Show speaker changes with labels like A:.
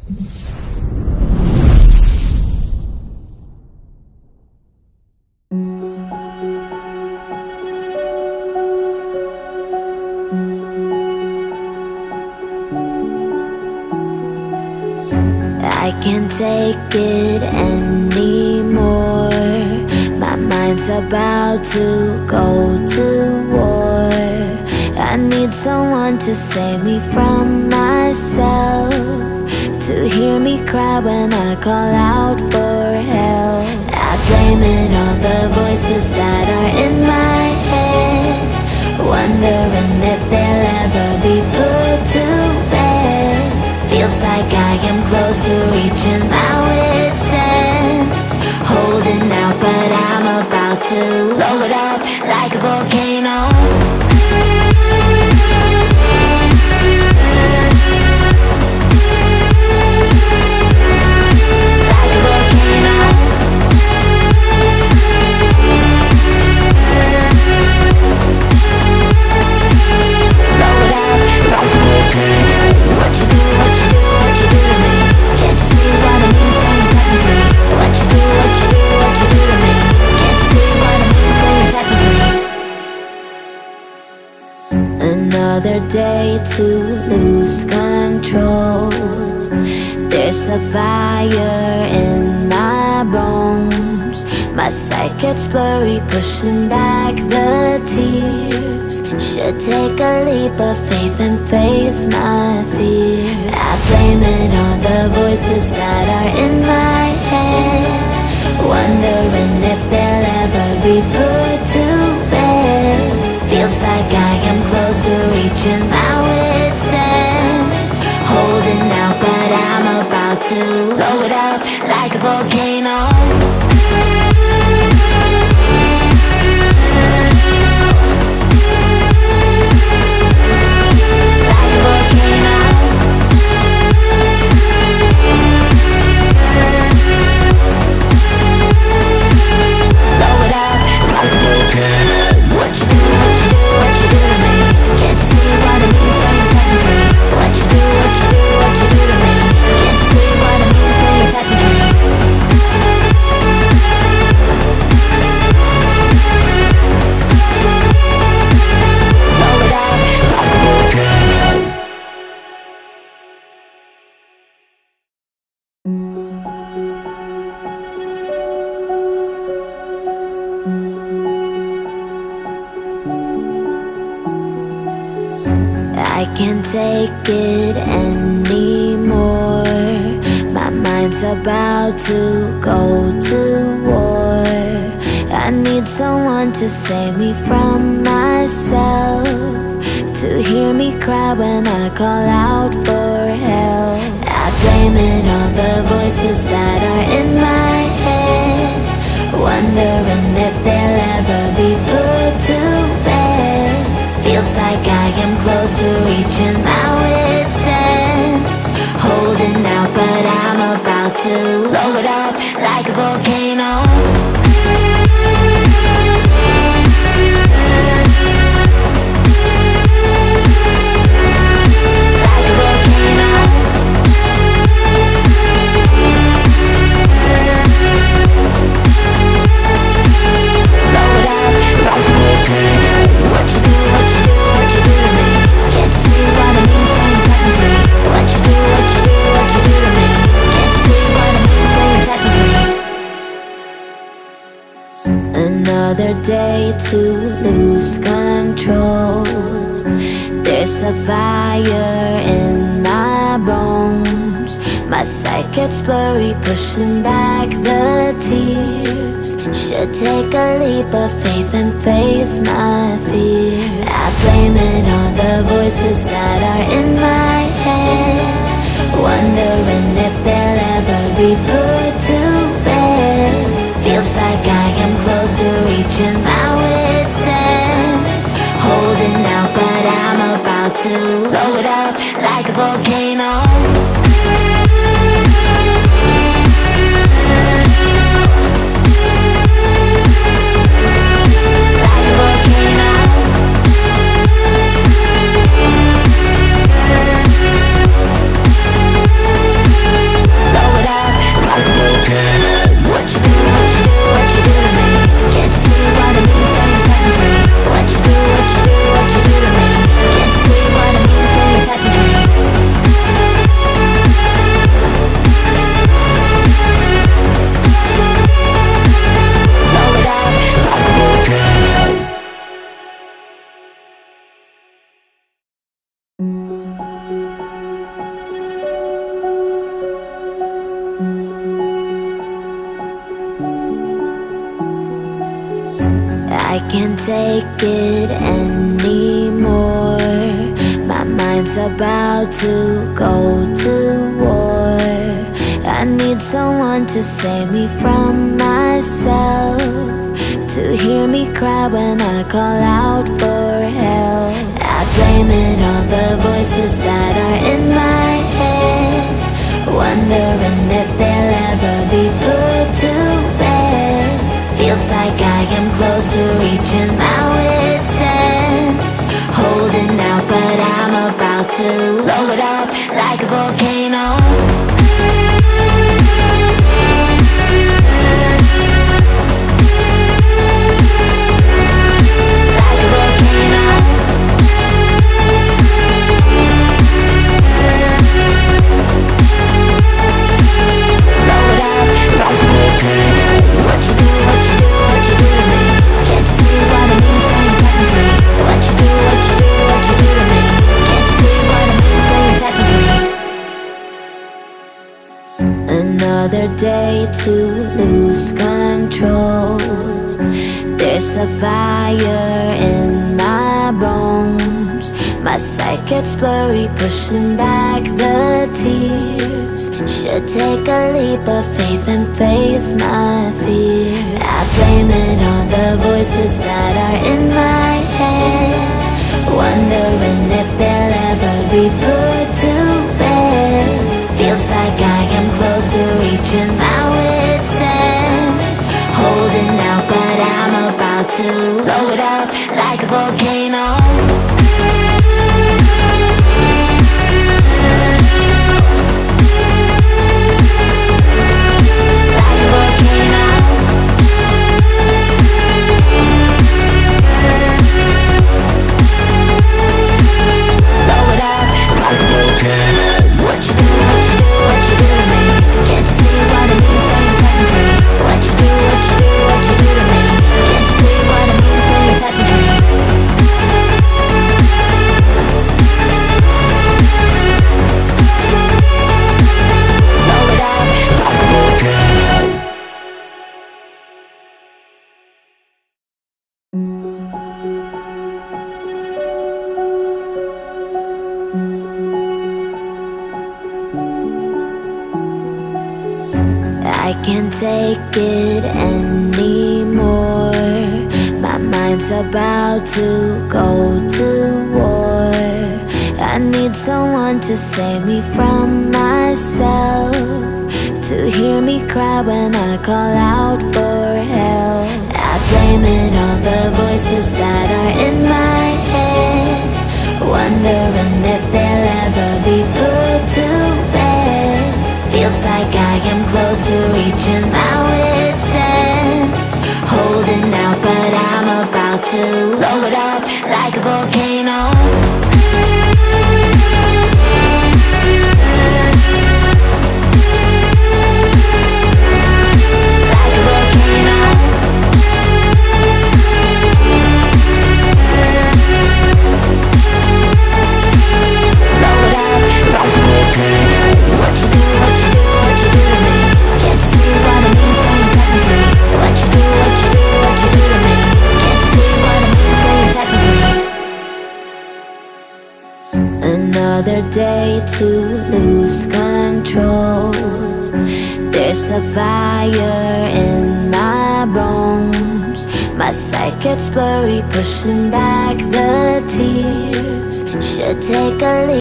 A: I can't take it anymore. My mind's about to go to war. I need someone to save me from myself, to hear me cry when I call out for help. I blame it on the voices that are in my head, wondering if they'll ever be put to bed. Feels like I am close to reaching my wit's end, holding out but I'm about to blow it up like a volcano. Another day to lose control. There's a fire in my bones. My sight gets blurry, pushing back the tears. Should take a leap of faith and face my fear. I blame it on the voices that are in my head, wondering if they'll ever be put to bed. Feels like I am close to reaching my wit's end, holding out but I'm about to blow it up like a volcano. Like a volcano. Blow it up like a volcano. What you do, what you do, what you do to me? Can't you see what it means when you're setting free? What you do, what you do, what you do to me? Can't you see what it means when you're setting free? Blow it up like a volcano. I can't take it anymore. My mind's about to go to war. I need someone to save me from myself, to hear me cry when I call out for help. I blame it on the voices that are in my head, wondering if they'll ever be put to bed. Feels like I am close to reaching my wit's end, holding out but I'm about to blow it up like a volcano. Like a volcano. Blow it up like a volcano. What you do, what you do, what you do to me? Can't you see what it means when you're setting free? What you do, what you do, what you do to me? Can't you see what it means when you're setting free? Another day to lose control. There's a fire in my bones. My sight gets blurry, pushing back the tears. Should take a leap of faith and face my fear. I blame it on the voices that are in my head, wondering if they'll ever be put to bed. Feels like I am close to reaching my wit's end, holding out but I'm about to blow it up like a volcano. I can't take it anymore. My mind's about to go to war. I need someone to save me from myself, to hear me cry when I call out for help. I blame it on the voices that are in my head, wondering if they'll ever be put to bed. Feels like I am close to reaching my wit's end, holding out but I'm about to blow it up like a volcano. Another day to lose control. There's a fire in my bones. My sight gets blurry, pushing back the tears. Should take a leap of faith and face my fear. I blame it on the voices that are in my head, wondering if they'll ever be put to bed. Feels like I am close to reaching my wit's end, holding out but I'm about to blow it up like a volcano. I can't take it anymore. My mind's about to go to war. I need someone to save me from myself, to hear me cry when I call out for help. I blame it on the voices that are in my head, wondering if they'll ever be put to bed. Feels like I am close to reaching my wit's end, holding out but I'm about to blow it up like a volcano. Another day to lose control. There's a fire in my bones. My sight gets blurry, pushing back the tears. Should take a leap.